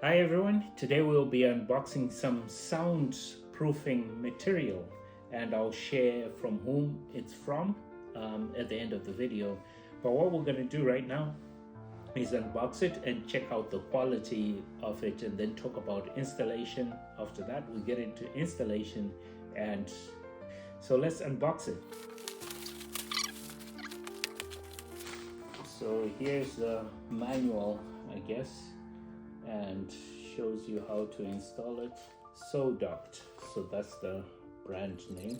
Hi everyone, today we'll be unboxing some soundproofing material and I'll share from whom it's from at the end of the video. But what we're going to do right now is unbox it and check out the quality of it and then talk about installation. After that we'll get into installation, and so let's unbox it. So here's the manual, I guess, and shows you how to install it. Sodoct, so that's the brand name.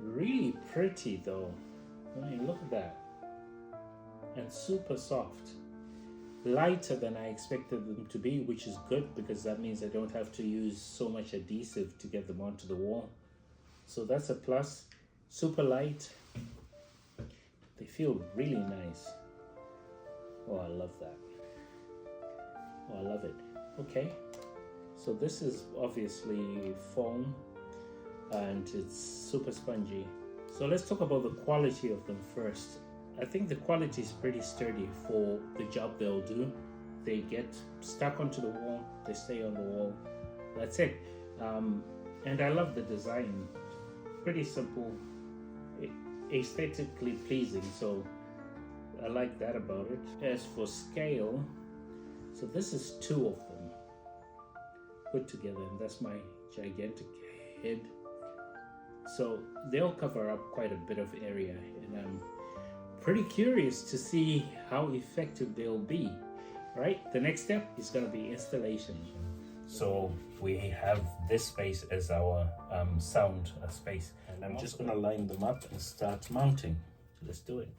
Really pretty though. I mean, look at that. And super soft. Lighter than I expected them to be, which is good because that means I don't have to use so much adhesive to get them onto the wall. So that's a plus. Super light. They feel really nice. Oh, I love that. Oh, I love it. Okay, so this is obviously foam and it's super spongy. So let's talk about the quality of them first. I think the quality is pretty sturdy for the job they'll do. They get stuck onto the wall, they stay on the wall. That's it. And I love the design. Pretty simple, aesthetically pleasing, so I like that about it. As for scale, so this is two of them put together, and that's my gigantic head. So they'll cover up quite a bit of area, and I'm pretty curious to see how effective they'll be. Right, the next step is going to be installation. So we have this space as our sound space, and I'm just going to line them up and start mounting. So let's do it.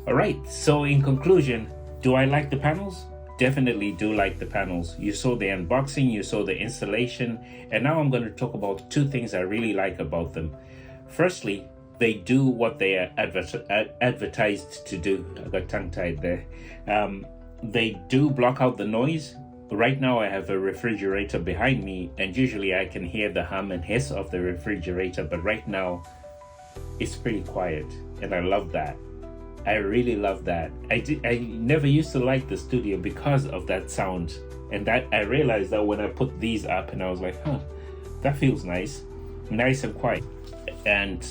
All right, so in conclusion, do I like the panels? Definitely do like the panels. You saw the unboxing, you saw the installation, and now I'm going to talk about two things I really like about them. Firstly, they do what they are advertised to do. I got tongue-tied there. They do block out the noise. Right now I have a refrigerator behind me, and usually I can hear the hum and hiss of the refrigerator, but right now it's pretty quiet, and I love that. I really love that. I never used to like the studio because of that sound, and that I realized that when I put these up, and I was like, that feels nice and quiet. And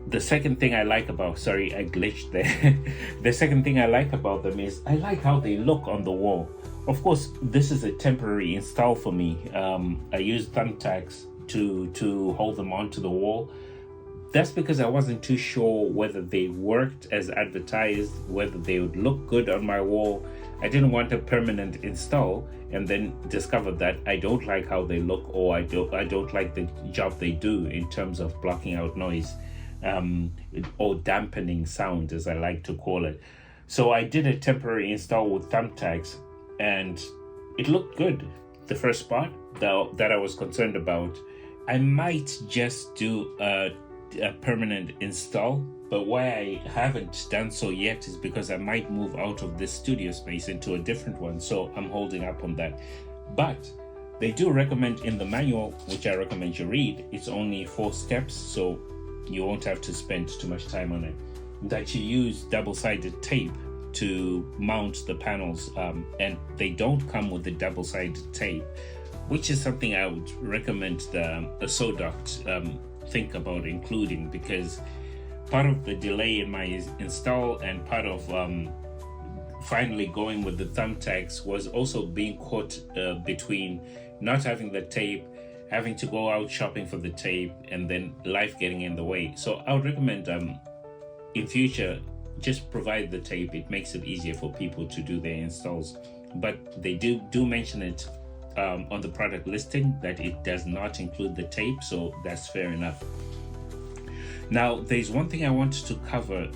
the second thing I like about, sorry, I glitched there. The second thing I like about them is I like how they look on the wall. Of course, this is a temporary install for me. I use thumbtacks to hold them onto the wall. That's because I wasn't too sure whether they worked as advertised, whether they would look good on my wall. I didn't want a permanent install and then discover that I don't like how they look, or I don't like the job they do in terms of blocking out noise, or dampening sound, as I like to call it. So I did a temporary install with thumbtacks, and it looked good. The first part that I was concerned about, I might just do a permanent install, but why I haven't done so yet is because I might move out of this studio space into a different one, so I'm holding up on that. But they do recommend in the manual, which I recommend you read, it's only 4 steps, so you won't have to spend too much time on it, that you use double-sided tape to mount the panels, and they don't come with the double-sided tape, which is something I would recommend the Sodoct think about including, because part of the delay in my install and part of finally going with the thumbtacks was also being caught between not having the tape, having to go out shopping for the tape, and then life getting in the way. So I would recommend in future just provide the tape. It makes it easier for people to do their installs. But they do mention it on the product listing that it does not include the tape, so that's fair enough. Now, there's one thing I wanted to cover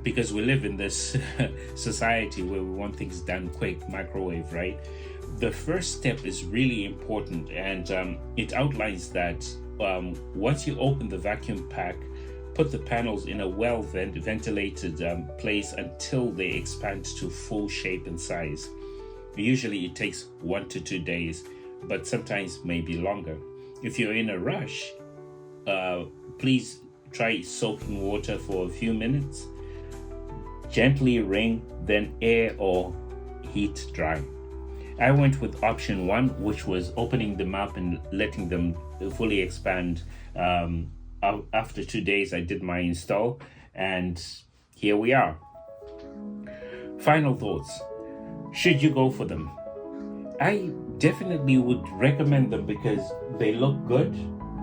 because we live in this society where we want things done quick, microwave, right? The first step is really important, and it outlines that once you open the vacuum pack, put the panels in a well ventilated place until they expand to full shape and size. Usually it takes 1 to 2 days, but sometimes maybe longer. If you're in a rush, please try soaking water for a few minutes, gently wring, then air or heat dry. I went with option 1, which was opening them up and letting them fully expand. After 2 days, I did my install, and here we are. Final thoughts. Should you go for them? I definitely would recommend them because they look good.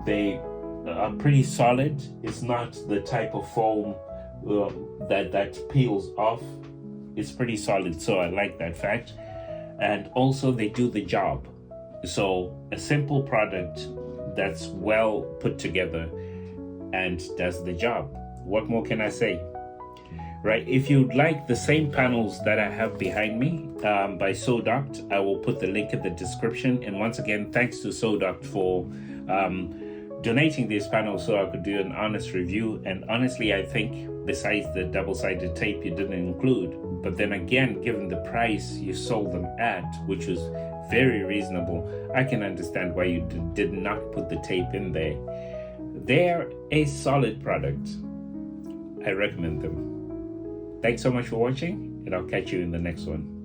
They are pretty solid. It's not the type of foam that peels off. It's pretty solid, so I like that fact. And also they do the job. So a simple product that's well put together and does the job. What more can I say? Right, if you'd like the same panels that I have behind me by Sodoct, I will put the link in the description. And once again, thanks to Sodoct for donating these panels so I could do an honest review. And honestly, I think besides the double-sided tape you didn't include, but then again, given the price you sold them at, which was very reasonable, I can understand why you did not put the tape in there. They're a solid product. I recommend them. Thanks so much for watching, and I'll catch you in the next one.